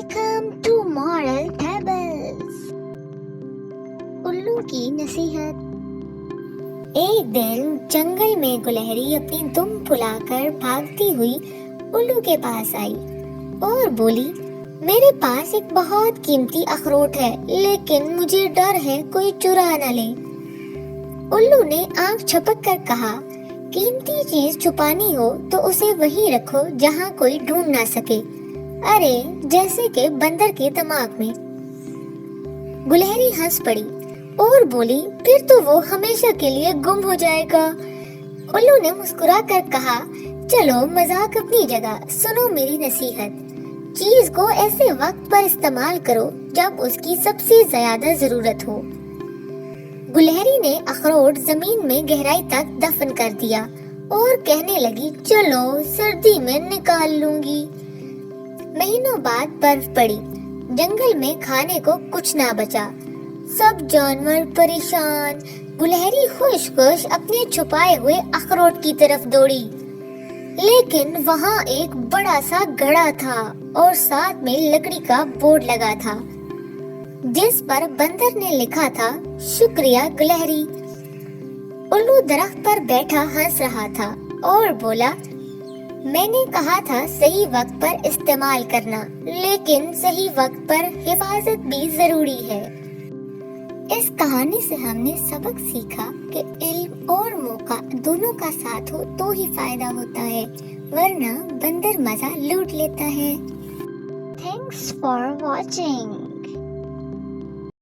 Welcome to moral tables. الو کی نصیحت۔ ایک دن جنگل میں گلہری اپنی دم پھلا کر بھاگتی ہوئی الو کے پاس آئی اور بولی، میرے پاس ایک بہت قیمتی اخروٹ ہے، لیکن مجھے ڈر ہے کوئی چرا نہ لے۔ الو نے آنکھ جھپک کر کہا، قیمتی چیز چھپانی ہو تو اسے وہیں رکھو جہاں کوئی ڈھونڈ نہ سکے، ارے جیسے کہ بندر کے دماغ میں۔ گلہری ہنس پڑی اور بولی، پھر تو وہ ہمیشہ کے لیے گم ہو جائے گا۔ الو نے مسکرا کر کہا، چلو مذاق اپنی جگہ، سنو میری نصیحت، چیز کو ایسے وقت پر استعمال کرو جب اس کی سب سے زیادہ ضرورت ہو۔ گلہری نے اخروٹ زمین میں گہرائی تک دفن کر دیا اور کہنے لگی، چلو سردی میں نکال لوں گی۔ مہینوں بعد برف پڑی، جنگل میں کھانے کو کچھ نہ بچا، سب جانور پریشان۔ گلہری خوش خوش اپنے چھپائے ہوئے اخروٹ کی طرف دوڑی، لیکن وہاں ایک بڑا سا گڑھا تھا اور ساتھ میں لکڑی کا بورڈ لگا تھا جس پر بندر نے لکھا تھا، شکریہ گلہری۔ الو درخت پر بیٹھا ہنس رہا تھا اور بولا، میں نے کہا تھا صحیح وقت پر استعمال کرنا، لیکن صحیح وقت پر حفاظت بھی ضروری ہے۔ اس کہانی سے ہم نے سبق سیکھا کہ علم اور موقع دونوں کا ساتھ ہو تو ہی فائدہ ہوتا ہے، ورنہ بندر مزہ لوٹ لیتا ہے۔ Thanks for watching.